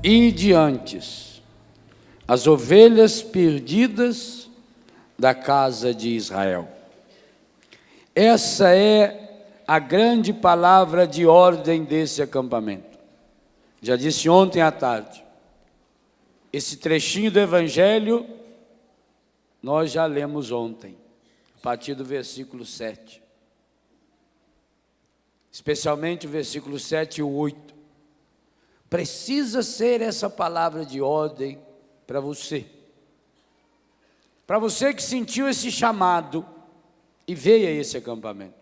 Ide antes, as ovelhas perdidas da casa de Israel. Essa é a grande palavra de ordem desse acampamento. Já disse ontem à tarde, esse trechinho do Evangelho nós já lemos ontem, a partir do versículo 7. Especialmente o versículo 7 e o 8. Precisa ser essa palavra de ordem para você. Para você que sentiu esse chamado e veio a esse acampamento.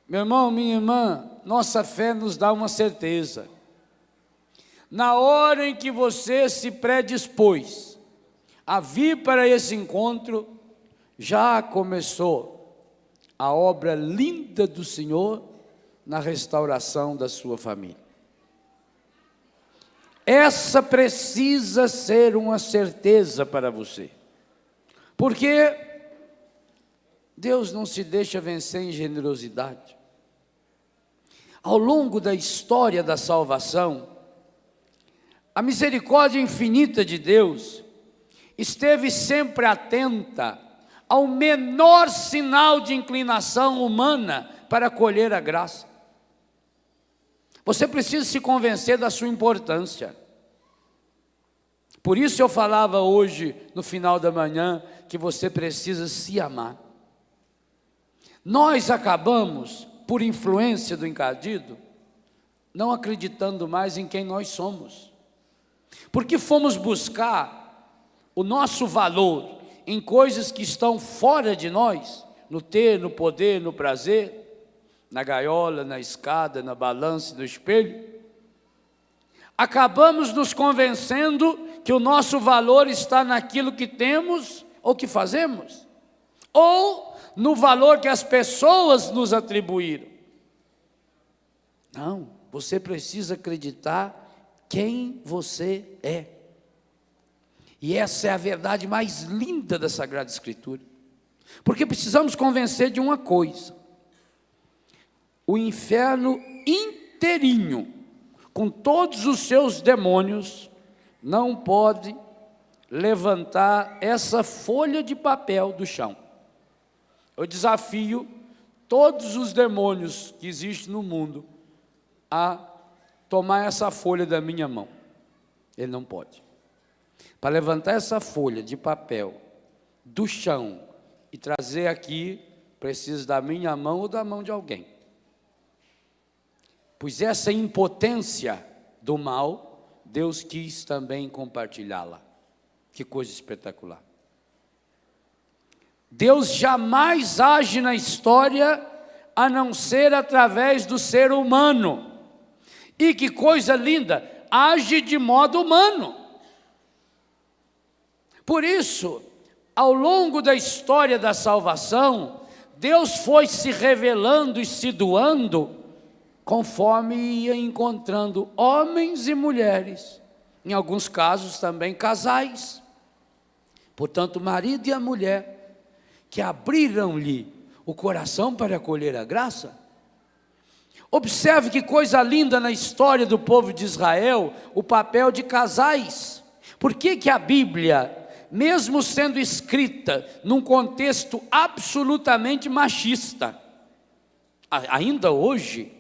Meu irmão, minha irmã, nossa fé nos dá uma certeza. Na hora em que você se predispôs a vir para esse encontro, já começou a obra linda do Senhor na restauração da sua família. Essa precisa ser uma certeza para você, porque Deus não se deixa vencer em generosidade. Ao longo da história da salvação, a misericórdia infinita de Deus esteve sempre atenta ao menor sinal de inclinação humana para acolher a graça. Você precisa se convencer da sua importância. Por isso eu falava hoje, no final da manhã, que você precisa se amar. Nós acabamos, por influência do encardido, não acreditando mais em quem nós somos. Porque fomos buscar o nosso valor em coisas que estão fora de nós, no ter, no poder, no prazer, na gaiola, na escada, na balança, no espelho. Acabamos nos convencendo que o nosso valor está naquilo que temos ou que fazemos, ou no valor que as pessoas nos atribuíram. Não, você precisa acreditar quem você é. E essa é a verdade mais linda da Sagrada Escritura. Porque precisamos convencer de uma coisa: o inferno inteirinho, com todos os seus demônios, não pode levantar essa folha de papel do chão. Eu desafio todos os demônios que existem no mundo a tomar essa folha da minha mão. Ele não pode. Para levantar essa folha de papel do chão e trazer aqui, precisa da minha mão ou da mão de alguém. Pois essa impotência do mal, Deus quis também compartilhá-la. Que coisa espetacular. Deus jamais age na história a não ser através do ser humano. E que coisa linda, age de modo humano. Por isso, ao longo da história da salvação, Deus foi se revelando e se doando conforme ia encontrando homens e mulheres, em alguns casos também casais. Portanto, o marido e a mulher que abriram-lhe o coração para acolher a graça. Observe que coisa linda na história do povo de Israel, o papel de casais. Por que a Bíblia, mesmo sendo escrita num contexto absolutamente machista, ainda hoje,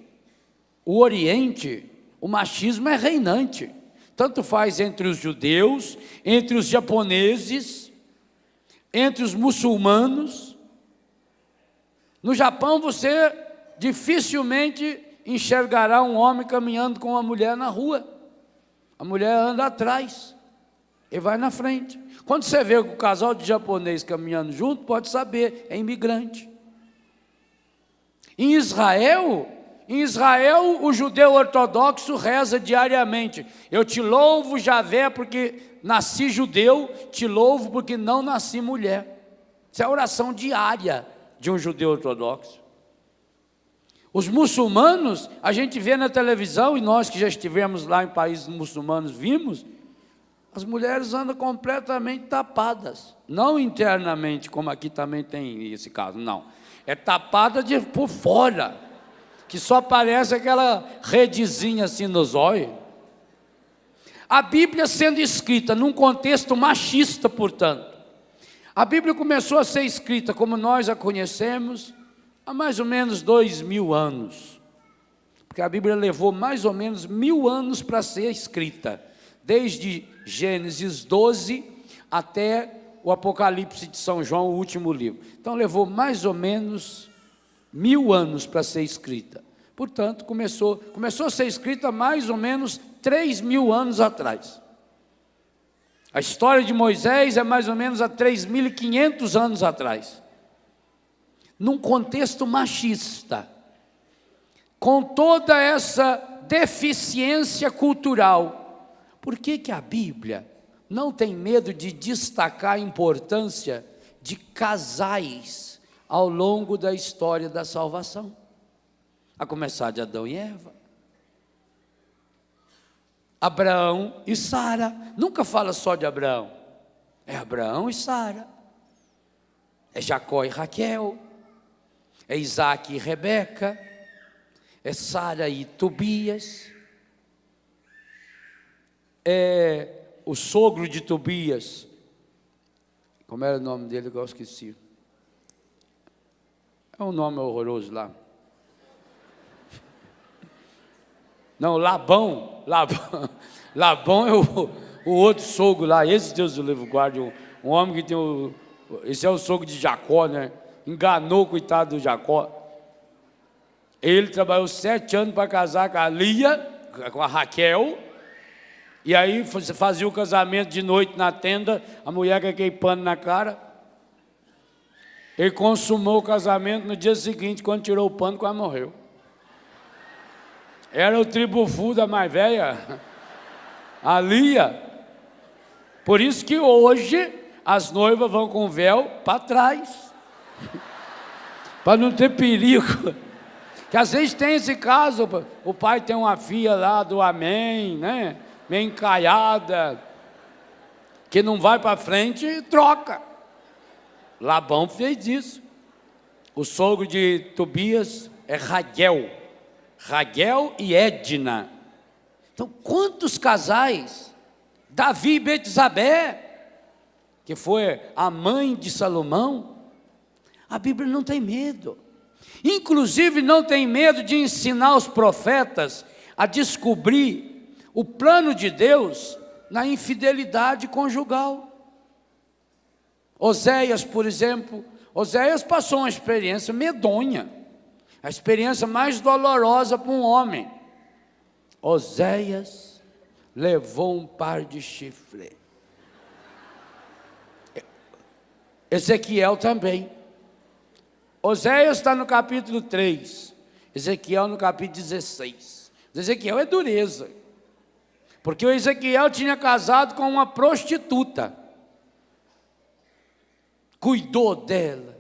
o Oriente, o machismo é reinante. Tanto faz entre os judeus, entre os japoneses, entre os muçulmanos. No Japão você dificilmente enxergará um homem caminhando com uma mulher na rua. A mulher anda atrás, ele vai na frente. Quando você vê o casal de japonês caminhando junto, pode saber, é imigrante. Em Israel, o judeu ortodoxo reza diariamente: eu te louvo, Javé, porque nasci judeu, te louvo porque não nasci mulher. Isso é a oração diária de um judeu ortodoxo. Os muçulmanos, a gente vê na televisão, e nós que já estivemos lá em países muçulmanos vimos, as mulheres andam completamente tapadas, não internamente, como aqui também tem esse caso, não, é tapada por fora, que só aparece aquela redezinha assim nos olhos. A Bíblia sendo escrita num contexto machista, portanto. A Bíblia começou a ser escrita como nós a conhecemos há mais ou menos 2000 anos. Porque a Bíblia levou mais ou menos 1000 anos para ser escrita. Desde Gênesis 12 até o Apocalipse de São João, o último livro. Então levou mais ou menos 1000 anos para ser escrita. Portanto, começou a ser escrita mais ou menos 3000 anos atrás. A história de Moisés é mais ou menos há 3500 anos atrás. Num contexto machista, com toda essa deficiência cultural. Por que a Bíblia não tem medo de destacar a importância de casais ao longo da história da salvação? A começar de Adão e Eva. Abraão e Sara. Nunca fala só de Abraão. É Abraão e Sara. É Jacó e Raquel. É Isaac e Rebeca. É Sara e Tobias. É o sogro de Tobias. Como era o nome dele? Eu esqueci. É um nome horroroso lá. Não, Labão é o outro sogro lá, esse Deus do livro guarde, um homem que tem esse é o sogro de Jacó, né? Enganou o coitado do Jacó. Ele trabalhou 7 anos para casar com a Lia, com a Raquel, e aí fazia o casamento de noite na tenda, a mulher com aquele pano na cara. Ele consumou o casamento no dia seguinte, quando tirou o pano, quase morreu. Era o tribufu da mais velha, a Lia. Por isso que hoje as noivas vão com o véu para trás, para não ter perigo. Que às vezes tem esse caso, o pai tem uma filha lá do Amém, né? Meio encaiada, que não vai para frente e troca. Labão fez isso. O sogro de Tobias é Raguel e Edna. Então, quantos casais? Davi e Betsabé, que foi a mãe de Salomão. A Bíblia não tem medo. Inclusive, não tem medo de ensinar os profetas a descobrir o plano de Deus na infidelidade conjugal. Oséias, por exemplo, Oséias passou uma experiência medonha. A experiência mais dolorosa para um homem. Oséias levou um par de chifre. Ezequiel também. Oséias está no capítulo 3. Ezequiel no capítulo 16. Ezequiel é dureza. Porque o Ezequiel tinha casado com uma prostituta. Cuidou dela.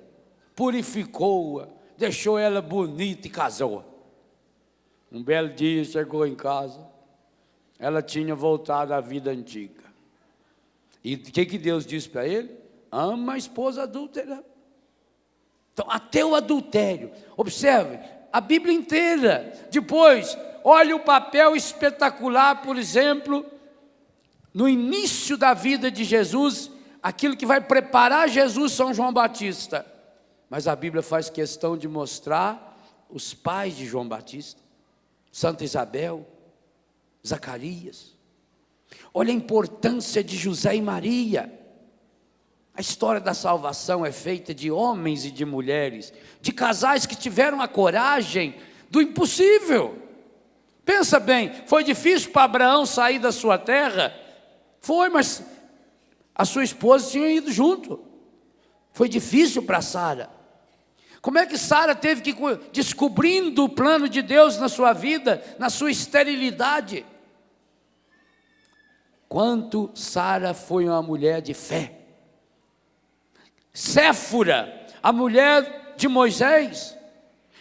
Purificou-a. Deixou ela bonita e casou. Um belo dia chegou em casa, ela tinha voltado à vida antiga. E o que Deus disse para ele? Ama a esposa adúltera. Então, até o adultério. Observe, a Bíblia inteira. Depois, olha o papel espetacular, por exemplo, no início da vida de Jesus, aquilo que vai preparar Jesus, São João Batista. Mas a Bíblia faz questão de mostrar os pais de João Batista, Santa Isabel, Zacarias. Olha a importância de José e Maria. A história da salvação é feita de homens e de mulheres, de casais que tiveram a coragem do impossível. Pensa bem, foi difícil para Abraão sair da sua terra? Foi, mas a sua esposa tinha ido junto. Foi difícil para Sara. Como é que Sara teve que ir descobrindo o plano de Deus na sua vida, na sua esterilidade? Quanto Sara foi uma mulher de fé. Séfora, a mulher de Moisés,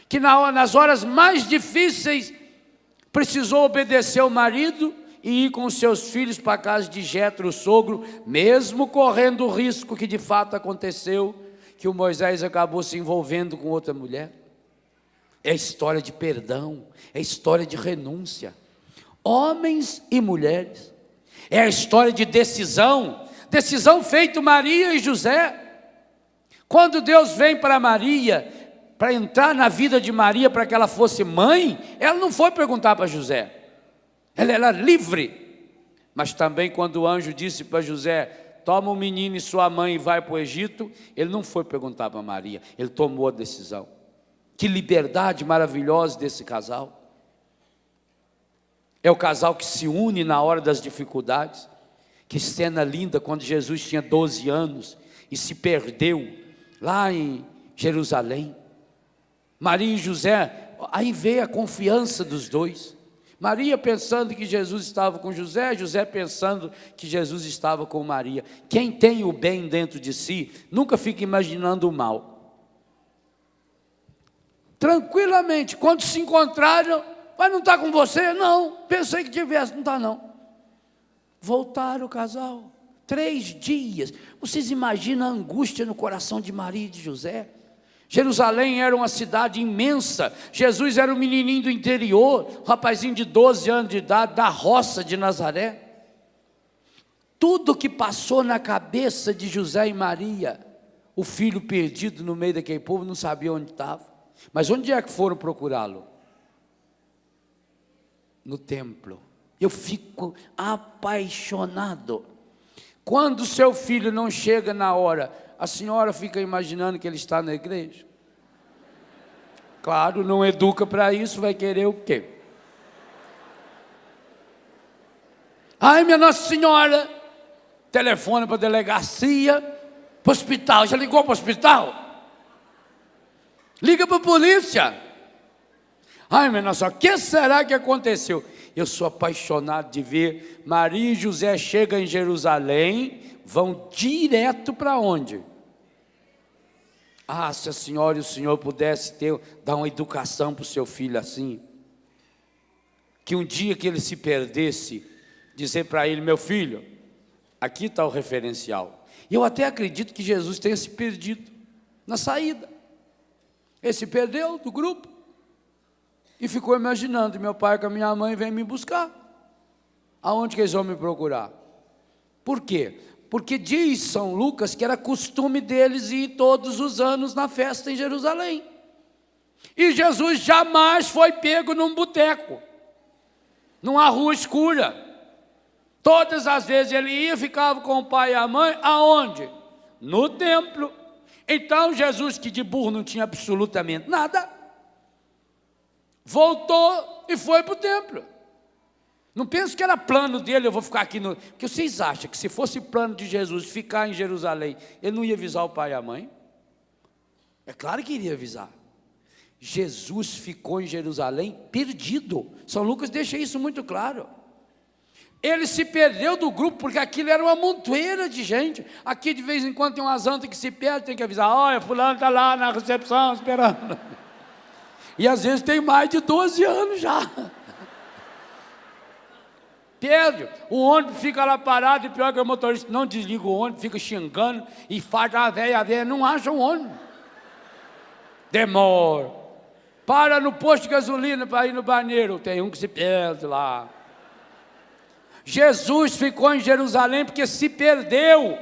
que nas horas mais difíceis precisou obedecer ao marido e ir com seus filhos para a casa de Jetro, o sogro, mesmo correndo o risco que de fato aconteceu, que o Moisés acabou se envolvendo com outra mulher. É história de perdão, é história de renúncia. Homens e mulheres É a história de decisão, decisão feita Maria e José. Quando Deus vem para Maria, para entrar na vida de Maria, para que ela fosse mãe, ela não foi perguntar para José, ela era livre. Mas também quando o anjo disse para José, toma o menino e sua mãe e vai para o Egito, ele não foi perguntar para Maria, ele tomou a decisão. Que liberdade maravilhosa desse casal. É o casal que se une na hora das dificuldades. Que cena linda quando Jesus tinha 12 anos e se perdeu lá em Jerusalém. Maria e José, aí veio a confiança dos dois. Maria pensando que Jesus estava com José, José pensando que Jesus estava com Maria. Quem tem o bem dentro de si, nunca fica imaginando o mal. Tranquilamente, quando se encontraram, mas não está com você? Não, pensei que tivesse, não está não. Voltaram o casal, 3 dias. Vocês imaginam a angústia no coração de Maria e de José? Jerusalém era uma cidade imensa. Jesus era um menininho do interior, um rapazinho de 12 anos de idade, da roça de Nazaré. Tudo que passou na cabeça de José e Maria, o filho perdido no meio daquele povo, não sabia onde estava. Mas onde é que foram procurá-lo? No templo. Eu fico apaixonado. Quando seu filho não chega na hora, a senhora fica imaginando que ele está na igreja? Claro, não educa para isso, vai querer o quê? Ai, minha Nossa Senhora, telefone para a delegacia, para o hospital. Já ligou para o hospital? Liga para a polícia. Ai, minha Nossa, o que será que aconteceu? Eu sou apaixonado de ver Maria e José chegam em Jerusalém, vão direto para onde? Ah, se a senhora e o senhor pudessem dar uma educação para o seu filho assim, que um dia que ele se perdesse, dizer para ele, meu filho, aqui está o referencial. E eu até acredito que Jesus tenha se perdido na saída. Ele se perdeu do grupo e ficou imaginando, meu pai com a minha mãe vem me buscar. Aonde que eles vão me procurar? Por quê? Porque diz São Lucas que era costume deles ir todos os anos na festa em Jerusalém. E Jesus jamais foi pego num boteco, numa rua escura. Todas as vezes ele ia e ficava com o pai e a mãe, aonde? No templo. Então Jesus, que de burro não tinha absolutamente nada, voltou e foi para o templo. Não penso que era plano dele, eu vou ficar aqui no... Porque vocês acham que se fosse plano de Jesus ficar em Jerusalém, ele não ia avisar o pai e a mãe? É claro que iria avisar. Jesus ficou em Jerusalém perdido. São Lucas deixa isso muito claro. Ele se perdeu do grupo, porque aquilo era uma montoeira de gente. Aqui de vez em quando tem umas antas que se perdem, tem que avisar, olha, fulano está lá na recepção esperando. E às vezes tem mais de 12 anos já. Perde, o ônibus fica lá parado, e pior que o motorista não desliga o ônibus, fica xingando, e faz a velha não acha o ônibus. Demora. Para no posto de gasolina para ir no banheiro, tem um que se perde lá. Jesus ficou em Jerusalém porque se perdeu.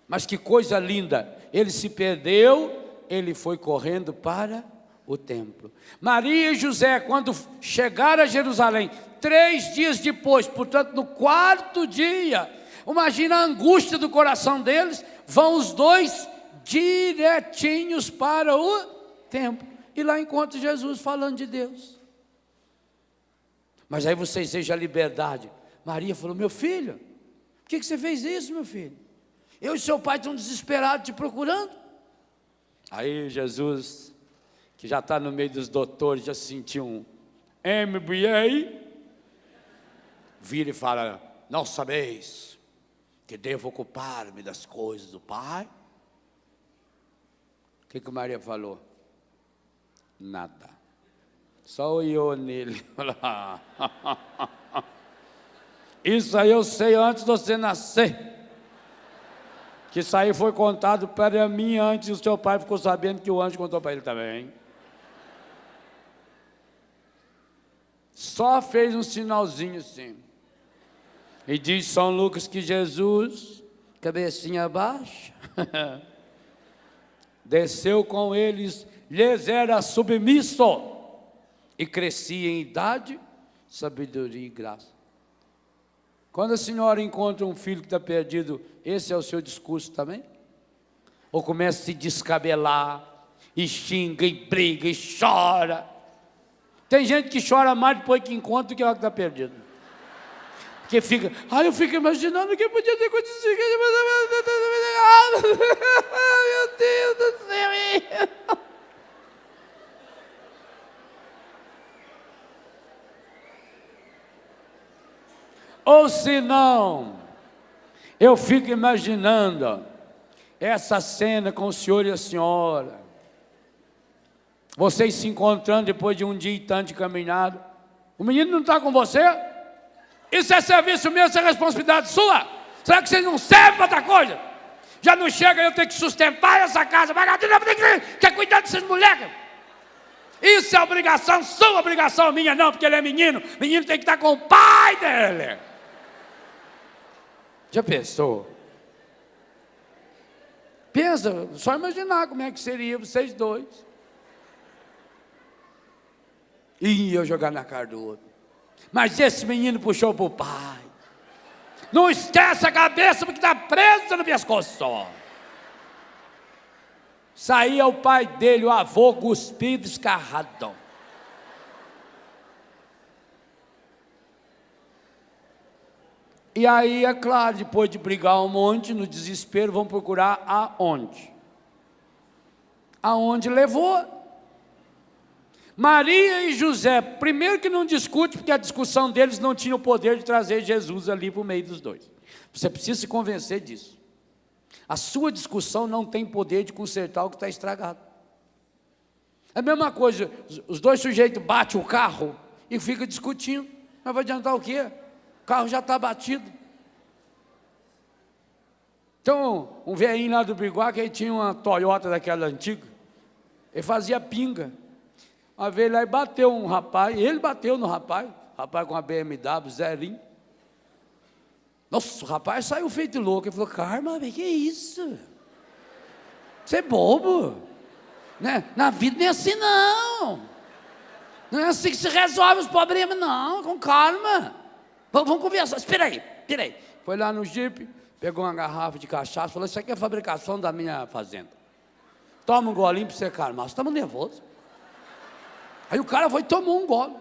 Mas que coisa linda, ele se perdeu, ele foi correndo para o templo. Maria e José, quando chegaram a Jerusalém, 3 dias depois, portanto no 4º dia, imagina a angústia do coração deles, vão os dois direitinhos para o templo, e lá encontram Jesus falando de Deus. Mas aí vocês sejam a liberdade. Maria falou, meu filho, por que você fez isso, meu filho? Eu e seu pai estão desesperados te procurando. Aí Jesus, que já está no meio dos doutores, já sentiu um MBA, vira e fala, não sabeis que devo ocupar-me das coisas do Pai? O que Maria falou? Nada. Só olhou nele. Isso aí eu sei antes de você nascer. Que isso aí foi contado para mim antes, e o seu pai ficou sabendo que o anjo contou para ele também. Só fez um sinalzinho assim. E diz São Lucas que Jesus, cabecinha baixa, desceu com eles, lhes era submisso, e crescia em idade, sabedoria e graça. Quando a senhora encontra um filho que está perdido, esse é o seu discurso também? Ou começa a se descabelar, e xinga, e briga, e chora? Tem gente que chora mais depois que encontra do que ela que está perdido. Porque fica, eu fico imaginando o que podia ter acontecido. Meu Deus do céu. Ou se não, eu fico imaginando essa cena com o senhor e a senhora, vocês se encontrando depois de um dia e tanto de caminhada. O menino não está com você? Isso é serviço meu, isso é responsabilidade sua? Será que vocês não servem para outra coisa? Já não chega eu ter que sustentar essa casa, quer cuidar desses moleques? Isso é obrigação sua, obrigação minha não, porque ele é menino. Menino tem que estar com o pai dele. Já pensou? Pensa, só imaginar como é que seria vocês dois. E eu jogar na cara do outro. Mas esse menino puxou para o pai. Não esquece a cabeça porque está preso no pescoço só. Saía o pai dele, o avô, cuspido, escarradão. E aí, é claro, depois de brigar um monte, no desespero, vão procurar aonde? Aonde levou. Maria e José, primeiro que não discute, porque a discussão deles não tinha o poder de trazer Jesus ali para o meio dos dois. Você precisa se convencer disso. A sua discussão não tem poder de consertar o que está estragado. É a mesma coisa, os dois sujeitos batem o carro e ficam discutindo. Mas vai adiantar o quê? O carro já está batido. Então, um velhinho lá do Biguá, que ele tinha uma Toyota daquela antiga, ele fazia pinga. Uma vez lá e bateu um rapaz, ele bateu no rapaz com uma BMW zerinho. Nossa, o rapaz saiu feito louco. Ele falou, Carma, que é isso? Você é bobo, né? Na vida não é assim não. Não é assim que se resolve os problemas não, com calma. Vamos conversar, espera aí. Foi lá no Jeep, pegou uma garrafa de cachaça, falou, isso aqui é a fabricação da minha fazenda. Toma um golinho para você calmar, você está muito nervoso. Aí o cara foi e tomou um gole.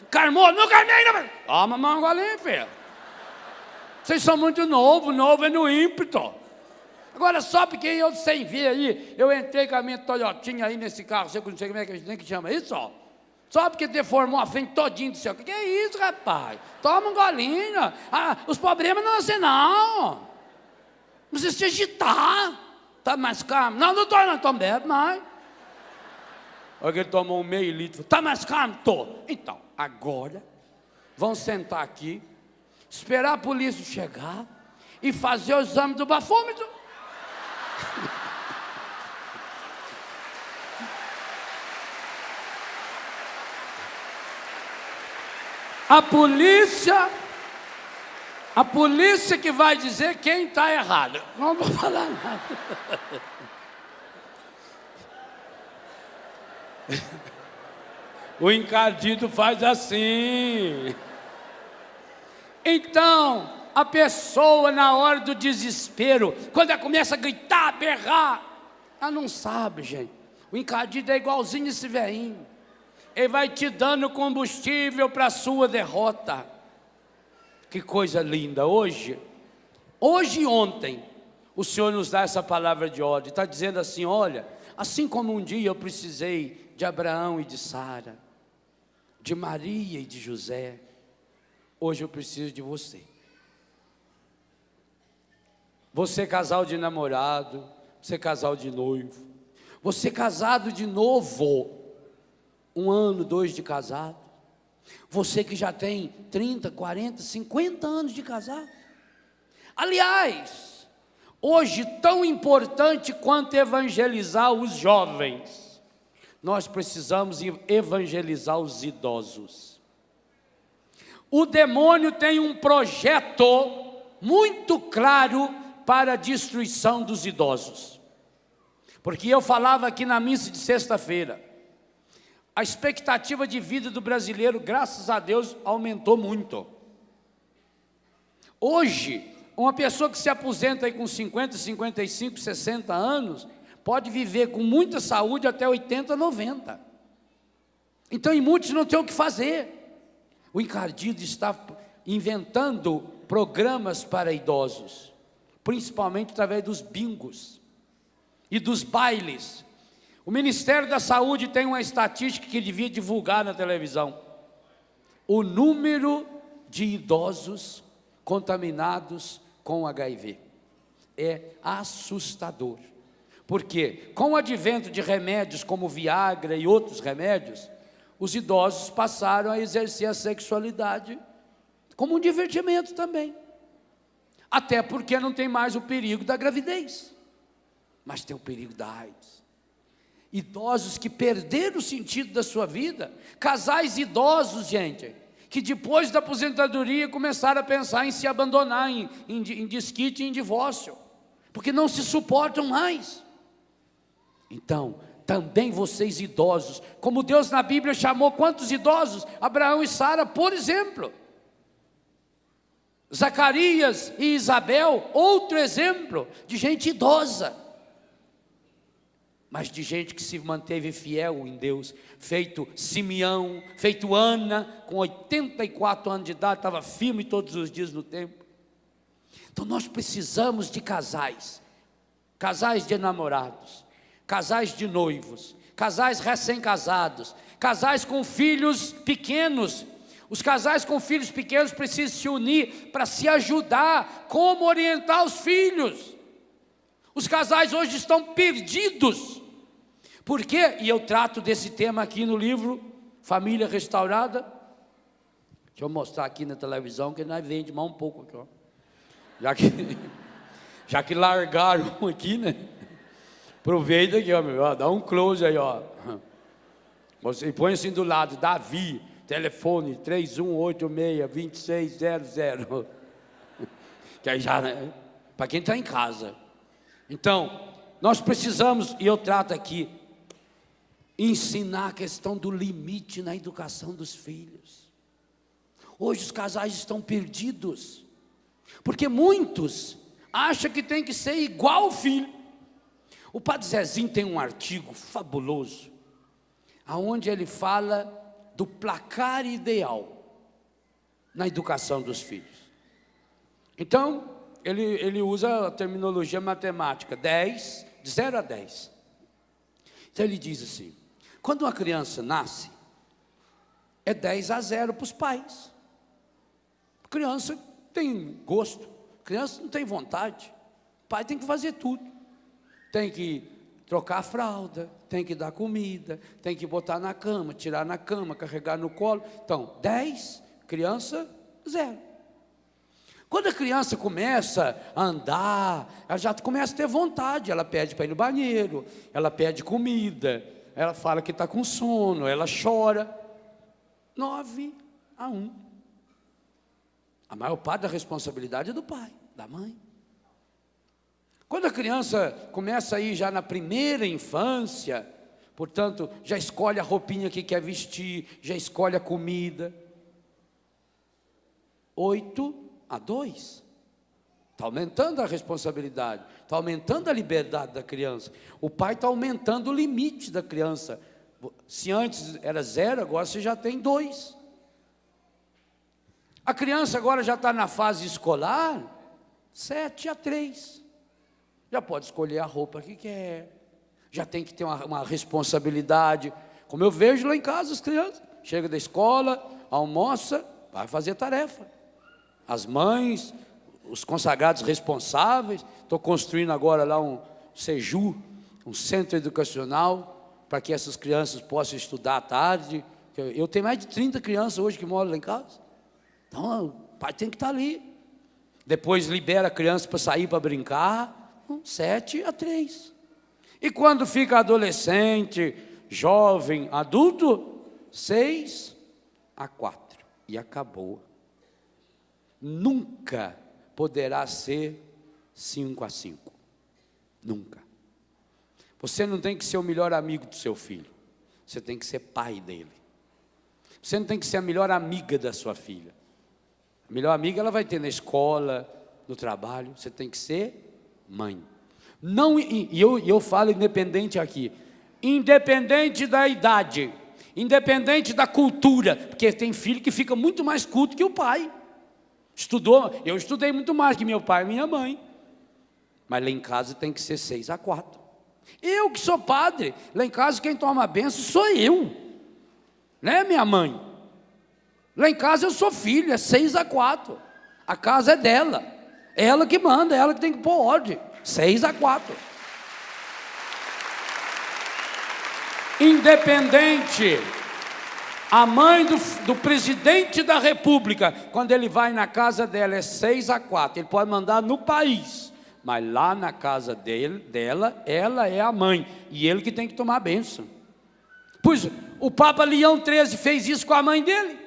Carmou, não carmei não. Toma mais um golinho, filho. Vocês são muito novo é no ímpeto. Agora só porque eu sem ver aí, eu entrei com a minha Toyotinha aí nesse carro, não sei como é que a gente nem que chama isso, ó. Só porque deformou a frente todinho do céu. Que é isso, rapaz? Toma um golinho. Os problemas não é assim, não. Não precisa se agitar. Tá mais calmo? Não estou, não. Então bebe mais. Olha que ele tomou um meio litro. Tá mais calmo? Tô. Então, agora, vão sentar aqui, esperar a polícia chegar e fazer o exame do bafômetro. A polícia que vai dizer quem está errado. Não vou falar nada. O encardido faz assim. Então, a pessoa na hora do desespero, quando ela começa a gritar, a berrar, ela não sabe, gente. O encardido é igualzinho esse velhinho. Ele vai te dando combustível para a sua derrota. Que coisa linda. Hoje e ontem, o Senhor nos dá essa palavra de ordem. Está dizendo assim, olha, assim como um dia eu precisei de Abraão e de Sara, de Maria e de José, hoje eu preciso de você. Você casal de namorado, você casal de noivo, você casado de novo, 1 ano, 2 de casado, você que já tem 30, 40, 50 anos de casado. Aliás, hoje tão importante quanto evangelizar os jovens, nós precisamos evangelizar os idosos. O demônio tem um projeto muito claro para a destruição dos idosos. Porque eu falava aqui na missa de sexta-feira, a expectativa de vida do brasileiro, graças a Deus, aumentou muito. Hoje, uma pessoa que se aposenta aí com 50, 55, 60 anos, pode viver com muita saúde até 80, 90. Então, e muitos não têm o que fazer. O encardido está inventando programas para idosos, principalmente através dos bingos e dos bailes. O Ministério da Saúde tem uma estatística que devia divulgar na televisão. O número de idosos contaminados com HIV é assustador. Porque com o advento de remédios como Viagra e outros remédios, os idosos passaram a exercer a sexualidade como um divertimento também. Até porque não tem mais o perigo da gravidez, mas tem o perigo da AIDS. Idosos que perderam o sentido da sua vida, casais idosos, gente, que depois da aposentadoria começaram a pensar em se abandonar, em desquite e em divórcio, porque não se suportam mais. Então, também vocês idosos, como Deus na Bíblia chamou quantos idosos? Abraão e Sara, por exemplo. Zacarias e Isabel, outro exemplo de gente idosa, mas de gente que se manteve fiel em Deus, feito Simeão, feito Ana, com 84 anos de idade, estava firme todos os dias no templo. Então nós precisamos de casais de namorados, casais de noivos, casais recém-casados, casais com filhos pequenos. Os casais com filhos pequenos precisam se unir para se ajudar, como orientar os filhos. Os casais hoje estão perdidos. Por quê? E eu trato desse tema aqui no livro Família Restaurada. Deixa eu mostrar aqui na televisão, que nós vendemos mais um pouco aqui, ó. Já que largaram aqui, né? Aproveita aqui, ó, dá um close aí, ó. Você põe assim do lado, Davi, telefone 3186-2600. Que aí já, né? Para quem está em casa. Então, nós precisamos, e eu trato aqui, ensinar a questão do limite na educação dos filhos. Hoje os casais estão perdidos, porque muitos acham que tem que ser igual o filho. O Padre Zezinho tem um artigo fabuloso, aonde ele fala do placar ideal na educação dos filhos. Então, ele usa a terminologia matemática, 10, de 0 a 10. Então ele diz assim, quando uma criança nasce, é 10 a 0 para os pais. A criança tem gosto, a criança não tem vontade, o pai tem que fazer tudo. Tem que trocar a fralda, tem que dar comida, tem que botar na cama, tirar na cama, carregar no colo. Então, 10, criança, 0. Quando a criança começa a andar, ela já começa a ter vontade, ela pede para ir no banheiro, ela pede comida, ela fala que está com sono, ela chora. 9 a 1. A maior parte da responsabilidade é do pai, da mãe. Quando a criança começa a ir já na primeira infância, portanto, já escolhe a roupinha que quer vestir, já escolhe a comida. 8 a 2. Está aumentando a responsabilidade, está aumentando a liberdade da criança. O pai está aumentando o limite da criança. Se antes era 0, agora você já tem 2. A criança agora já está na fase escolar, 7 a 3. Já pode escolher a roupa que quer, já tem que ter uma responsabilidade. Como eu vejo lá em casa as crianças, chega da escola, almoça, vai fazer tarefa. As mães, os consagrados responsáveis, estou construindo agora lá um SEJU, um centro educacional, para que essas crianças possam estudar à tarde. Eu tenho mais de 30 crianças hoje que moram lá em casa. Então o pai tem que estar ali. Depois libera a criança para sair para brincar. 7 a 3. E quando fica adolescente, jovem, adulto, 6 a 4. E acabou nunca poderá ser 5-5. Nunca. Você não tem que ser o melhor amigo do seu filho. Você tem que ser pai dele. Você não tem que ser a melhor amiga da sua filha. A melhor amiga ela vai ter na escola, no trabalho. Você tem que ser mãe. Não, e eu falo independente aqui. Independente da idade. Independente da cultura. Porque tem filho que fica muito mais culto que o pai. Eu estudei muito mais que meu pai e minha mãe. Mas lá em casa tem que ser 6-4. Eu que sou padre, lá em casa quem toma a benção sou eu. Não é minha mãe. Lá em casa eu sou filho, é 6-4. A casa é dela. É ela que manda, é ela que tem que pôr ordem. 6-4. Independente. A mãe do presidente da república, quando ele vai na casa dela, é 6-4. Ele pode mandar no país, mas lá na casa dela, ela é a mãe, e ele que tem que tomar a bênção. Pois o Papa Leão XIII fez isso com a mãe dele.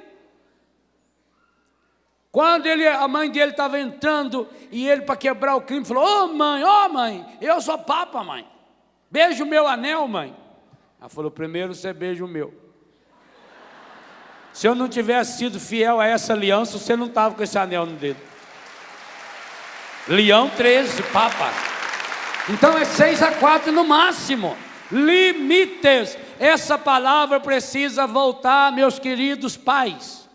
Quando a mãe dele estava entrando, e ele, para quebrar o crime, falou: ô mãe, eu sou Papa, mãe. Beija o meu anel, mãe. Ela falou: primeiro você beija o meu. Se eu não tivesse sido fiel a essa aliança, você não estava com esse anel no dedo. Leão XIII, Papa. Então é 6-4 no máximo. Limites. Essa palavra precisa voltar, meus queridos pais.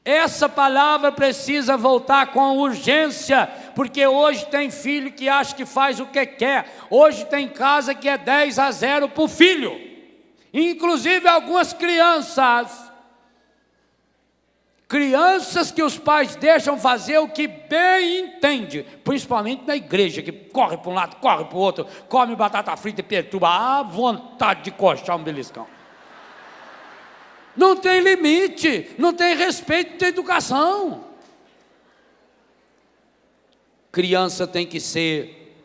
Essa palavra precisa voltar com urgência, porque hoje tem filho que acha que faz o que quer. Hoje tem casa que é 10-0 para o filho. Inclusive algumas crianças que os pais deixam fazer o que bem entende, principalmente na igreja, que corre para um lado, corre para o outro, come batata frita e perturba, à vontade de coxar um beliscão. Não tem limite, não tem respeito, não tem educação. Criança tem que ser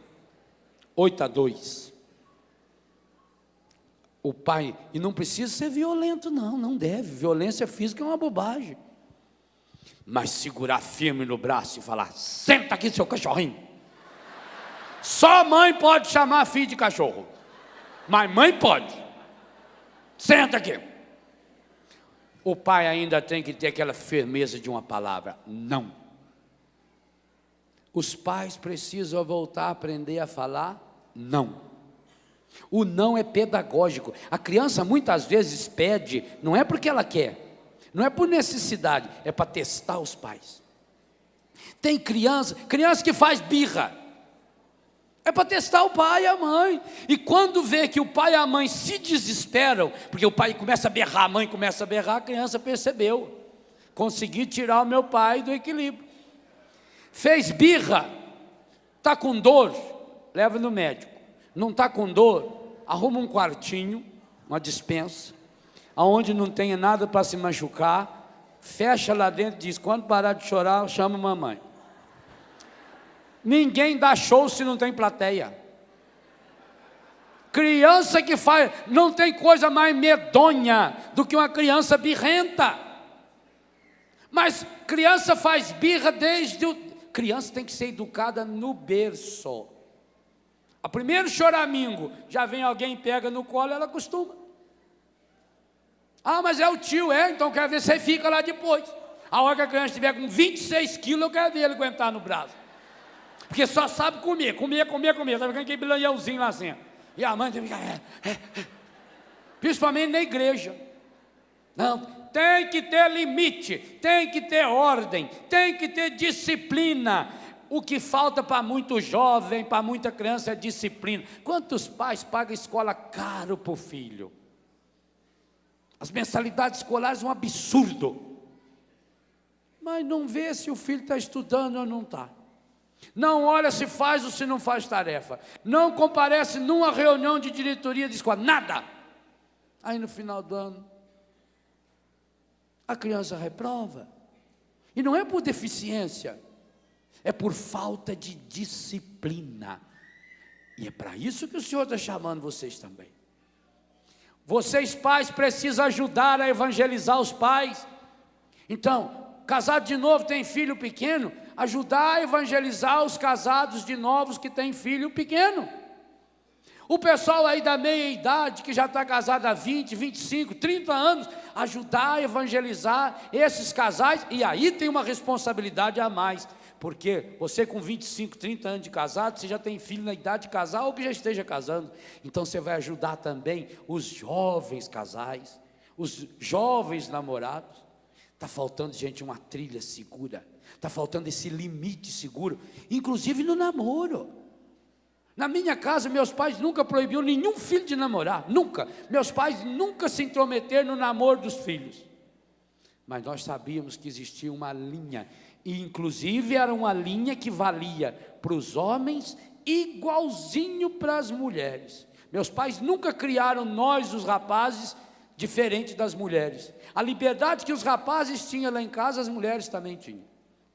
8-2. O pai, e não precisa ser violento, não deve. Violência física é uma bobagem. Mas segurar firme no braço e falar: senta aqui, seu cachorrinho. Só mãe pode chamar filho de cachorro, mas mãe pode. Senta aqui. O pai ainda tem que ter aquela firmeza de uma palavra: não. Os pais precisam voltar a aprender a falar não. O não é pedagógico. A criança muitas vezes pede, não é porque ela quer, não é por necessidade, é para testar os pais. Tem criança que faz birra, é para testar o pai e a mãe. E quando vê que o pai e a mãe se desesperam, porque o pai começa a berrar, a mãe começa a berrar, a criança percebeu: consegui tirar o meu pai do equilíbrio. Fez birra, está com dor, leva no médico. Não está com dor, arruma um quartinho, uma despensa, onde não tenha nada para se machucar, fecha lá dentro e diz: quando parar de chorar, chama a mamãe. Ninguém dá show se não tem plateia. Criança que faz, não tem coisa mais medonha do que uma criança birrenta. Mas criança faz birra criança tem que ser educada no berço. A primeiro choramingo, já vem alguém, pega no colo, ela acostuma. Ah, mas é o tio, então quero ver se você fica lá depois. A hora que a criança estiver com 26 quilos, eu quero ver ele aguentar no braço. Porque só sabe comer. Tá ficando aquele bilanhãozinho lá assim. E a mãe tem que ficar... Principalmente na igreja. Não, tem que ter limite, tem que ter ordem, tem que ter disciplina. O que falta para muito jovem, para muita criança é disciplina. Quantos pais pagam escola caro para o filho? As mensalidades escolares são um absurdo. Mas não vê se o filho está estudando ou não está. Não olha se faz ou se não faz tarefa. Não comparece numa reunião de diretoria de escola, nada. Aí no final do ano, a criança reprova. E não é por deficiência, é por falta de disciplina. E é para isso que o Senhor está chamando vocês também. Vocês pais precisam ajudar a evangelizar os pais. Então, casado de novo, tem filho pequeno, ajudar a evangelizar os casados de novos que têm filho pequeno. O pessoal aí da meia idade, que já está casado há 20, 25, 30 anos, ajudar a evangelizar esses casais, e aí tem uma responsabilidade a mais, porque você com 25, 30 anos de casado, você já tem filho na idade de casar ou que já esteja casando, então você vai ajudar também os jovens casais, os jovens namorados. Está faltando, gente, uma trilha segura, está faltando esse limite seguro, inclusive no namoro. Na minha casa, meus pais nunca proibiram nenhum filho de namorar, nunca. Meus pais nunca se intrometeram no namoro dos filhos. Mas nós sabíamos que existia uma linha, e inclusive era uma linha que valia para os homens igualzinho para as mulheres. Meus pais nunca criaram nós, os rapazes, diferente das mulheres. A liberdade que os rapazes tinham lá em casa, as mulheres também tinham.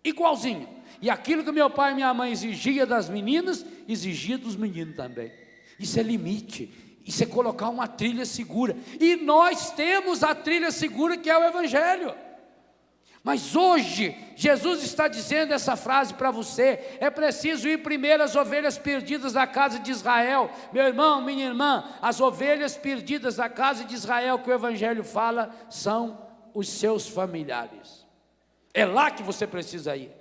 Igualzinho. E aquilo que meu pai e minha mãe exigia das meninas, exigia dos meninos também. Isso é limite, isso é colocar uma trilha segura, e nós temos a trilha segura que é o Evangelho. Mas hoje, Jesus está dizendo essa frase para você: é preciso ir primeiro às ovelhas perdidas da casa de Israel. Meu irmão, minha irmã, as ovelhas perdidas da casa de Israel que o Evangelho fala, são os seus familiares. É lá que você precisa ir.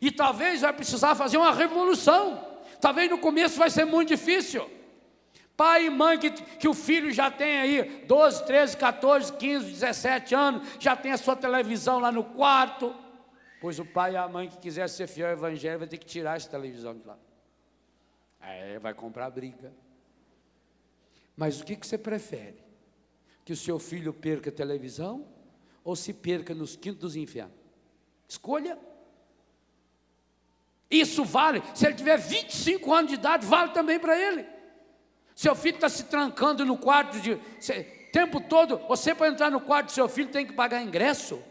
E talvez vai precisar fazer uma revolução. Talvez no começo vai ser muito difícil. Pai e mãe que o filho já tem aí 12, 13, 14, 15, 17 anos, já tem a sua televisão lá no quarto. Pois o pai e a mãe que quiser ser fiel ao Evangelho vai ter que tirar essa televisão de lá. Vai comprar briga. Mas o que você prefere? Que o seu filho perca a televisão ou se perca nos quintos dos infernos? Escolha. Isso vale, se ele tiver 25 anos de idade, vale também para ele. Seu filho está se trancando no quarto, o tempo todo, você para entrar no quarto do seu filho tem que pagar ingresso,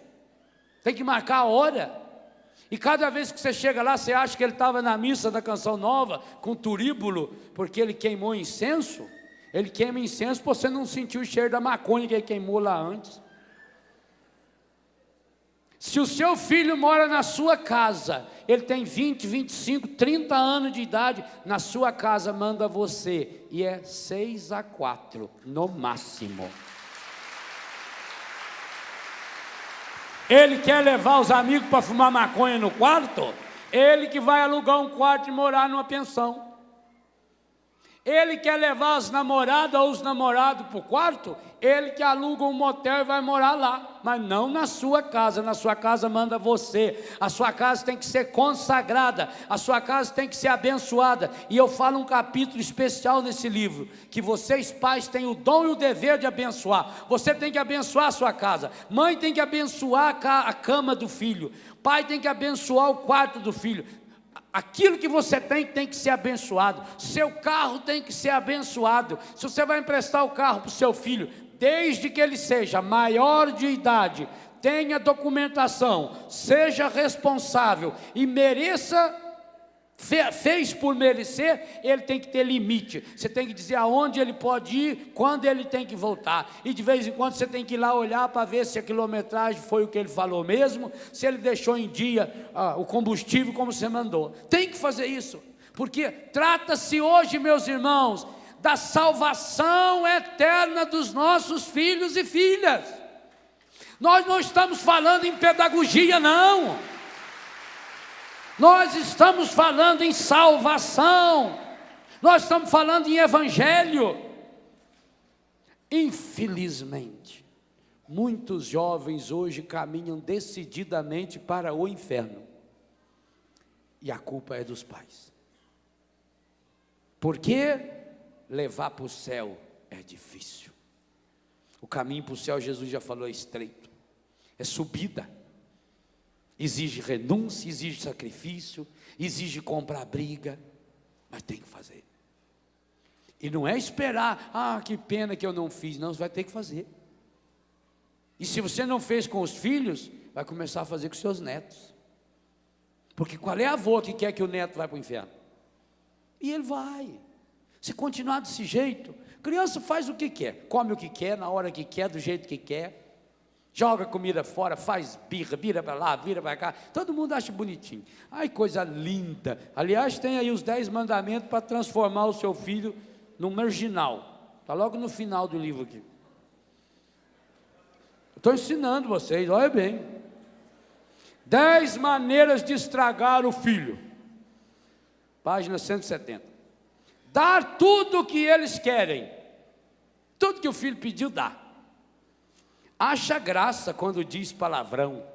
tem que marcar a hora, e cada vez que você chega lá, você acha que ele estava na missa da Canção Nova, com turíbulo, porque ele queimou incenso. Ele queima incenso para você não sentir o cheiro da maconha que ele queimou lá antes. Se o seu filho mora na sua casa, ele tem 20, 25, 30 anos de idade, na sua casa manda você, e é 6-4, no máximo. Ele quer levar os amigos para fumar maconha no quarto? Ele que vai alugar um quarto e morar numa pensão. Ele quer levar as namoradas ou os namorados para o quarto? Ele que aluga um motel e vai morar lá, mas não na sua casa. Na sua casa manda você. A sua casa tem que ser consagrada, a sua casa tem que ser abençoada. E eu falo um capítulo especial nesse livro, que vocês pais têm o dom e o dever de abençoar. Você tem que abençoar a sua casa, mãe tem que abençoar a cama do filho, pai tem que abençoar o quarto do filho. Aquilo que você tem que ser abençoado. Seu carro tem que ser abençoado. Se você vai emprestar o carro para o seu filho, desde que ele seja maior de idade, tenha documentação, seja responsável e mereça, fez por merecer, ele tem que ter limite. Você tem que dizer aonde ele pode ir, quando ele tem que voltar, e de vez em quando você tem que ir lá olhar para ver se a quilometragem foi o que ele falou mesmo, se ele deixou em dia o combustível como você mandou. Tem que fazer isso, porque trata-se hoje, meus irmãos, da salvação eterna dos nossos filhos e filhas. Nós não estamos falando em pedagogia, não. Nós estamos falando em salvação, nós estamos falando em Evangelho. Infelizmente, muitos jovens hoje caminham decididamente para o inferno, e a culpa é dos pais, porque levar para o céu é difícil. O caminho para o céu, Jesus já falou, é estreito, é subida. Exige renúncia, exige sacrifício, exige comprar briga, mas tem que fazer. E não é esperar, que pena que eu não fiz. Não, você vai ter que fazer. E se você não fez com os filhos, vai começar a fazer com seus netos. Porque qual é avô que quer que o neto vá para o inferno? E ele vai. Se continuar desse jeito, criança faz o que quer, come o que quer, na hora que quer, do jeito que quer. Joga comida fora, faz birra, vira para lá, vira para cá. Todo mundo acha bonitinho. Ai, coisa linda. Aliás, tem aí os 10 mandamentos para transformar o seu filho num marginal. Está logo no final do livro aqui. Estou ensinando vocês, olha bem. 10 maneiras de estragar o filho. Página 170. Dar tudo o que eles querem. Tudo que o filho pediu, dá. Acha graça quando diz palavrão.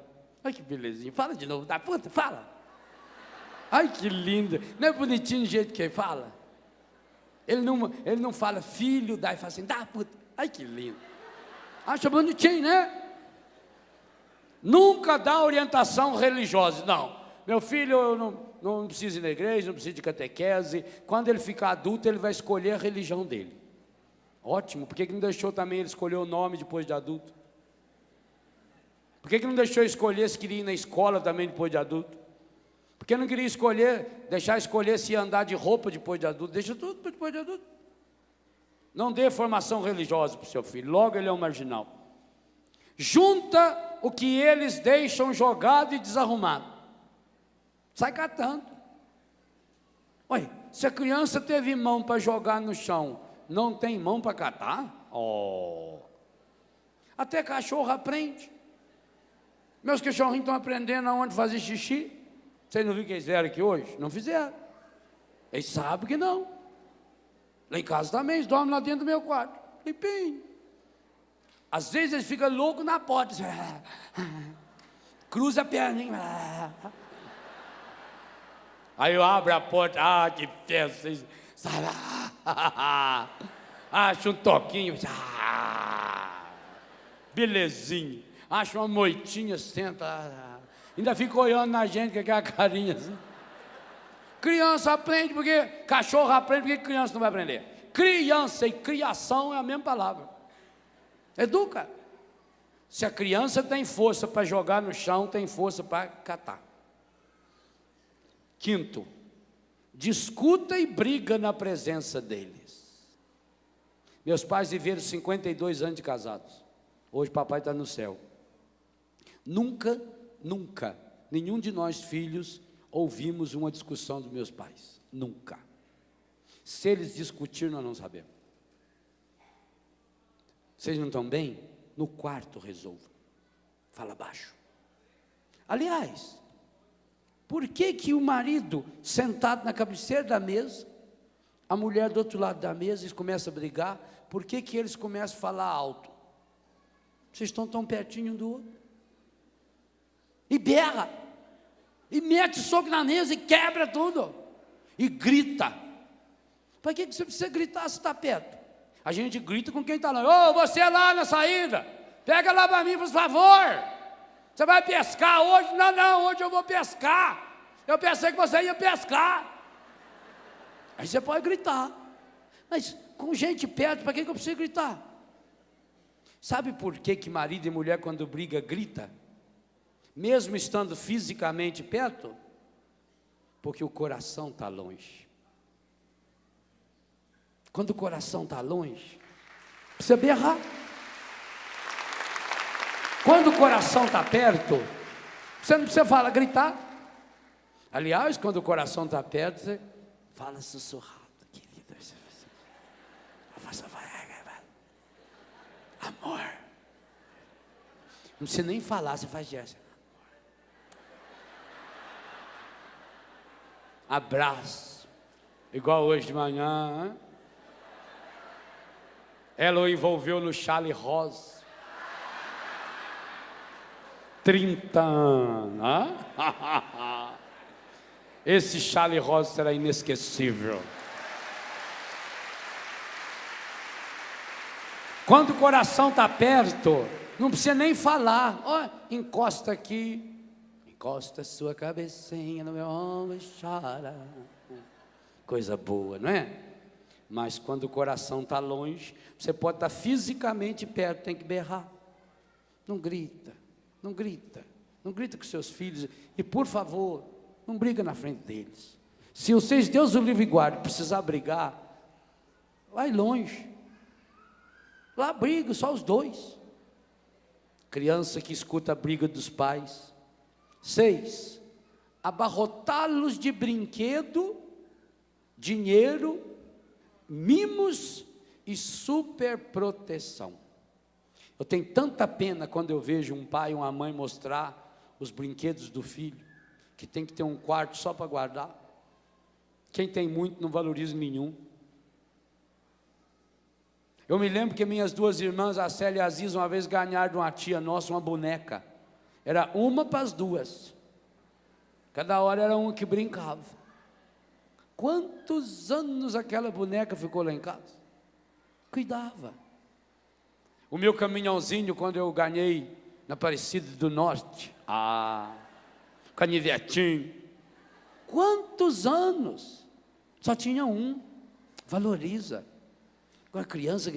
Ai, que belezinha. Fala de novo, dá puta, fala. Ai, que lindo. Não é bonitinho o jeito que ele fala? Ele não fala filho, dá e fala assim, dá puta. Ai, que lindo. Acha bonitinho, né? Nunca dá orientação religiosa. Não, meu filho não precisa ir na igreja, não precisa de catequese. Quando ele ficar adulto, ele vai escolher a religião dele. Ótimo. Por que não deixou também ele escolher o nome depois de adulto? Por que não deixou escolher se queria ir na escola também depois de adulto? Por que não queria deixar escolher se ia andar de roupa depois de adulto? Deixa tudo depois de adulto. Não dê formação religiosa para o seu filho, logo ele é um marginal. Junta o que eles deixam jogado e desarrumado. Sai catando. Olha, se a criança teve mão para jogar no chão, não tem mão para catar? Oh. Até cachorro aprende. Meus cachorrinhos estão aprendendo aonde fazer xixi. Vocês não viram o que eles fizeram aqui hoje? Não fizeram. Eles sabem que não. Lá em casa também, eles dormem lá dentro do meu quarto. Limpinho. Às vezes eles ficam loucos na porta. Cruza a perna. Aí eu abro a porta. Ah, que festa. Acho um toquinho. Belezinha. Acho uma moitinha, senta. Ainda fica olhando na gente com aquela carinha assim. Criança aprende porque... Cachorro aprende porque criança não vai aprender. Criança e criação é a mesma palavra. Educa. Se a criança tem força para jogar no chão, tem força para catar. Quinto, discuta e briga na presença deles. Meus pais viveram 52 anos de casados. Hoje papai está no céu. Nunca, nenhum de nós filhos ouvimos uma discussão dos meus pais. Nunca. Se eles discutiram, nós não sabemos. Vocês não estão bem? No quarto resolvam. Fala baixo. Aliás, por que o marido sentado na cabeceira da mesa, a mulher do outro lado da mesa, eles começam a brigar, por que eles começam a falar alto? Vocês estão tão pertinho um do outro. E berra. E mete soco na mesa e quebra tudo. E grita. Para que você precisa gritar se está perto? A gente grita com quem está lá. Ô, você lá na saída, pega lá para mim, por favor. Você vai pescar hoje? Não, hoje eu vou pescar. Eu pensei que você ia pescar. Aí você pode gritar. Mas com gente perto, para que eu preciso gritar? Sabe por que marido e mulher, quando briga, grita? Mesmo estando fisicamente perto? Porque o coração está longe. Quando o coração está longe, precisa berrar. Quando o coração está perto, você não precisa falar, gritar. Aliás, quando o coração está perto, você fala sussurrado. Querida, amor. Não precisa nem falar, você faz gesto. Abraço. Igual hoje de manhã. Hein? Ela o envolveu no Charlie Rose. 30 anos. Hein? Esse Charlie Rose será inesquecível. Quando o coração está perto, não precisa nem falar. Oh, encosta aqui. Encosta sua cabecinha no meu ombro e chora. Coisa boa, não é? Mas quando o coração está longe, você pode estar fisicamente perto, tem que berrar. Não grita, não grita. Não grita com seus filhos. E por favor, não briga na frente deles. Se vocês, Deus o livre e guarde, precisar brigar, vai longe. Lá briga, só os dois. criança que escuta a briga dos pais. 6, abarrotá-los de brinquedo, dinheiro, mimos e superproteção. Eu tenho tanta pena quando eu vejo um pai ou uma mãe mostrar os brinquedos do filho, que tem que ter um quarto só para guardar. Quem tem muito não valoriza nenhum. Eu me lembro que minhas duas irmãs, a Célia e a Aziza, uma vez ganharam de uma tia nossa uma boneca. Era uma para as duas. Cada hora era uma que brincava. Quantos anos aquela boneca ficou lá em casa? Cuidava. O meu caminhãozinho, quando eu ganhei na Aparecida do Norte, canivetinho, quantos anos? Só tinha um. Valoriza. Agora criança,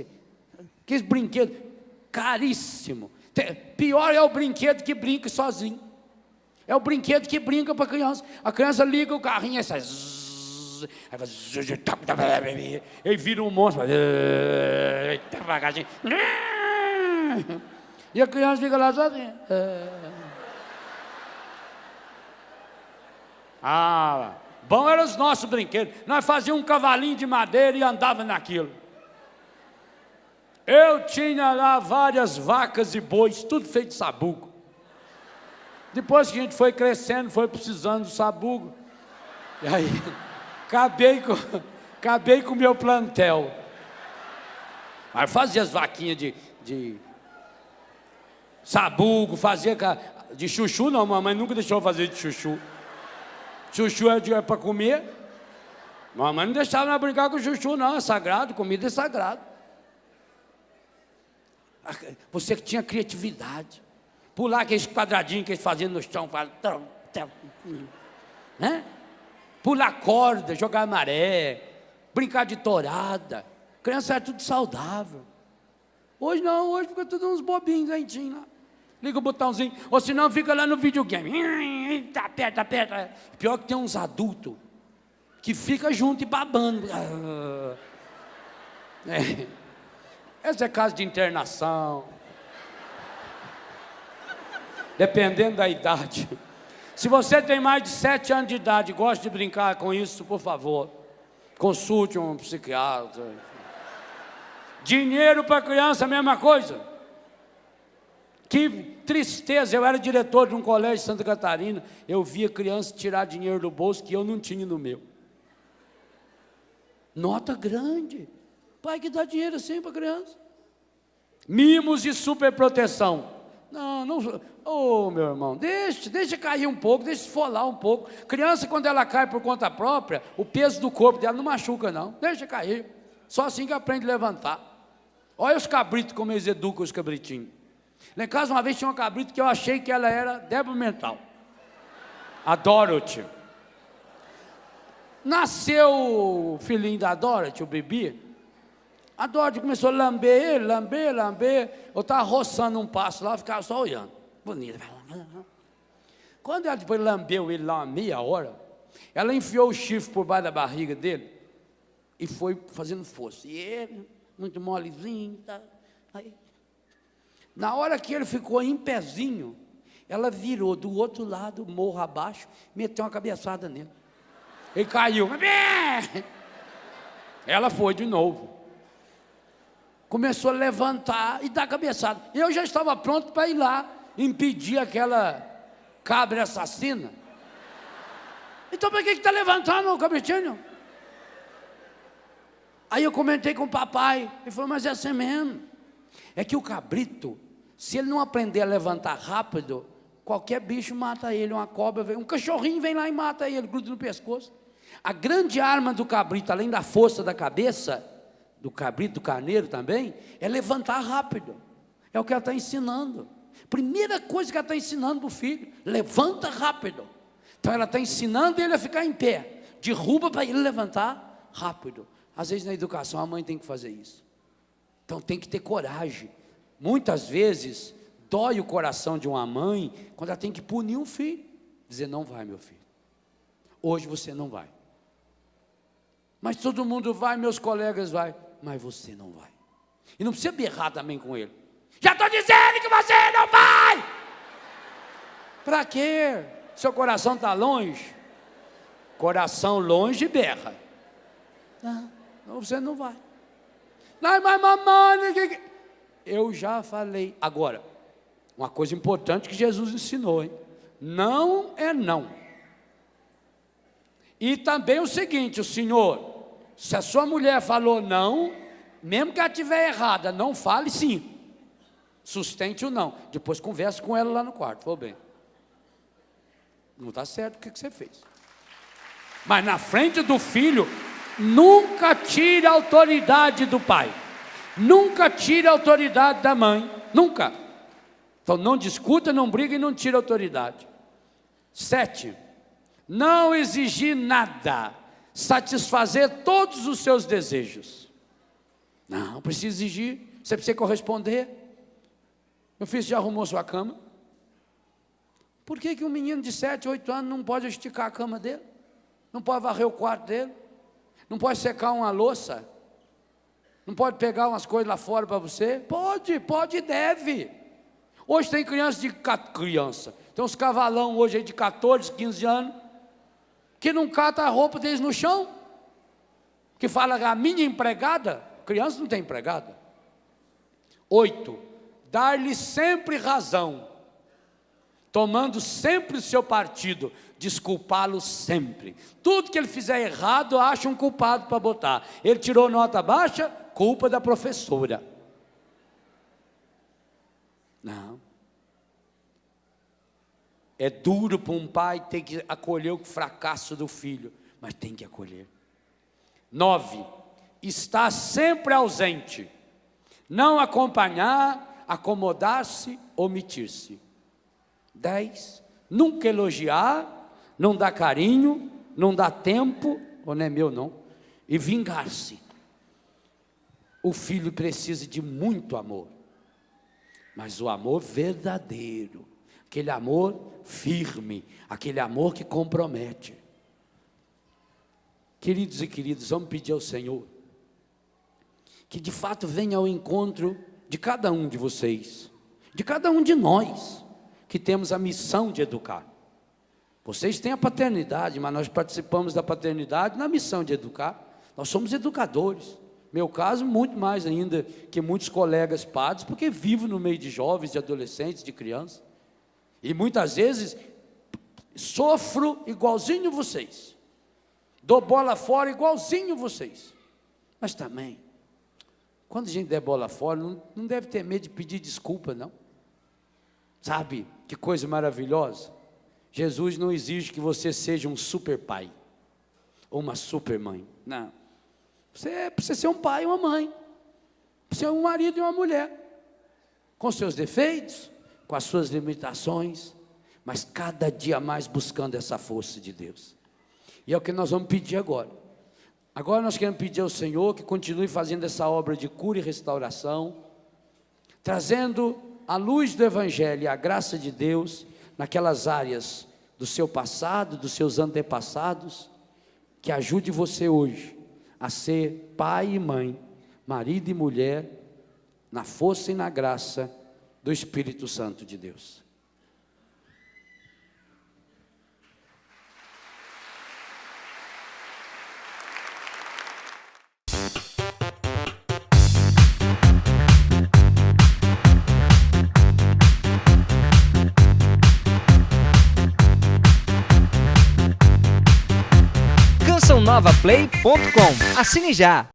aqueles brinquedos caríssimo. Pior é o brinquedo que brinca sozinho. É o brinquedo que brinca para a criança. A criança liga o carrinho, aí vira um monstro, devagarzinho. E a criança fica lá sozinha. Bom eram os nossos brinquedos. Nós fazíamos um cavalinho de madeira e andava naquilo. Eu tinha lá várias vacas e bois, tudo feito de sabugo. Depois que a gente foi crescendo, foi precisando de sabugo. E aí, acabei com o meu plantel. Mas fazia as vaquinhas de sabugo, fazia de chuchu, não, mamãe nunca deixou eu fazer de chuchu. Chuchu é para comer. Mamãe não deixava nós brincar com chuchu, não, é sagrado, comida é sagrado. Você que tinha criatividade, pular aqueles quadradinhos que eles faziam no chão, né? Pular corda, jogar maré, brincar de tourada. Criança era tudo saudável. Hoje não, hoje fica tudo uns bobinhos, lentinhos lá. Liga o botãozinho, ou senão fica lá no videogame. Aperta. Pior que tem uns adultos que ficam junto e babando. Esse é caso de internação. Dependendo da idade. Se você tem mais de 7 anos de idade e gosta de brincar com isso, por favor, consulte um psiquiatra. Dinheiro para criança, a mesma coisa. Que tristeza, eu era diretor de um colégio em Santa Catarina, eu via criança tirar dinheiro do bolso que eu não tinha no meu. Nota grande. Pai que dá dinheiro assim para criança. Mimos e superproteção. Não, meu irmão, deixa cair um pouco, deixa esfolar um pouco. Criança, quando ela cai por conta própria, o peso do corpo dela não machuca, não. Deixa cair. Só assim que aprende a levantar. Olha os cabritos, como eles educam os cabritinhos. Lá em casa, uma vez tinha um cabrito que eu achei que ela era débil mental. A Dorothy. Nasceu o filhinho da Dorothy, o bebê. A Dorothy começou a lamber ele, lamber. Eu estava roçando um passo lá, ficava só olhando. Bonita. Quando ela depois lambeu ele lá uma meia hora, ela enfiou o chifre por baixo da barriga dele e foi fazendo força. E ele, muito molezinho, tá? Aí, na hora que ele ficou em pezinho, ela virou do outro lado, morro abaixo, meteu uma cabeçada nele. Ele caiu. Ela foi de novo. Começou a levantar e dar cabeçada. Eu já estava pronto para ir lá impedir aquela cabra assassina. Então por que está levantando o cabritinho? Aí eu comentei com o papai. Ele falou, mas é assim mesmo. É que o cabrito, se ele não aprender a levantar rápido, qualquer bicho mata ele. Uma cobra, um cachorrinho vem lá e mata ele, gruda no pescoço. A grande arma do cabrito, além da força da cabeça, do cabrito, do carneiro também, é levantar rápido. É o que ela está ensinando. Primeira coisa que ela está ensinando para o filho, levanta rápido. Então ela está ensinando ele a ficar em pé, derruba para ele levantar rápido. Às vezes na educação a mãe tem que fazer isso. Então tem que ter coragem. Muitas vezes dói o coração de uma mãe quando ela tem que punir um filho. Dizer, não vai, meu filho. Hoje você não vai. Mas todo mundo vai, meus colegas vai. Mas você não vai. E não precisa berrar também com ele. Já estou dizendo que você não vai! Para quê? Seu coração está longe? Coração longe berra. Não, você não vai. Não, mas mamãe, eu já falei. Agora, uma coisa importante que Jesus ensinou, hein? Não é não. E também o seguinte, o Senhor, se a sua mulher falou não, mesmo que ela estiver errada, não fale sim. Sustente o não. Depois converse com ela lá no quarto. Falou bem. Não está certo o que você fez. Mas na frente do filho, nunca tire a autoridade do pai. Nunca tire a autoridade da mãe. Nunca. Então não discuta, não briga e não tire a autoridade. 7. Não exigir nada. Satisfazer todos os seus desejos. Não precisa exigir. Você precisa corresponder. Meu filho já arrumou sua cama? Por que um menino de 7, 8 anos não pode esticar a cama dele? Não pode varrer o quarto dele? Não pode secar uma louça? Não pode pegar umas coisas lá fora para você? Pode e deve. Hoje tem tem uns cavalão hoje aí de 14, 15 anos, que não cata a roupa deles no chão, que fala a minha empregada. Criança não tem empregada. 8. Dar-lhe sempre razão, tomando sempre o seu partido, desculpá-lo sempre. Tudo que ele fizer errado, acha um culpado para botar. Ele tirou nota baixa, culpa da professora. Não. É duro para um pai ter que acolher o fracasso do filho, mas tem que acolher. 9. Está sempre ausente. Não acompanhar, acomodar-se, omitir-se. 10. Nunca elogiar, não dar carinho, não dar tempo, ou não é meu não, e vingar-se. O filho precisa de muito amor, mas o amor verdadeiro, aquele amor firme, aquele amor que compromete. Queridos e queridas, vamos pedir ao Senhor que de fato venha ao encontro de cada um de vocês, de cada um de nós, que temos a missão de educar. Vocês têm a paternidade, mas nós participamos da paternidade na missão de educar. Nós somos educadores. Meu caso, muito mais ainda que muitos colegas padres, porque vivo no meio de jovens, de adolescentes, de crianças. E muitas vezes sofro igualzinho vocês. Dou bola fora igualzinho vocês. Mas também, quando a gente der bola fora, não deve ter medo de pedir desculpa, não. Sabe, que coisa maravilhosa. Jesus não exige que você seja um super pai, ou uma super mãe, não. Você precisa ser um pai e uma mãe, precisa ser um marido e uma mulher, com seus defeitos, com as suas limitações, mas cada dia mais buscando essa força de Deus. E é o que nós vamos pedir agora. Agora nós queremos pedir ao Senhor que continue fazendo essa obra de cura e restauração, trazendo a luz do Evangelho e a graça de Deus naquelas áreas do seu passado, dos seus antepassados, que ajude você hoje a ser pai e mãe, marido e mulher, na força e na graça do Espírito Santo de Deus. cançãonovaplay.com. Assine já!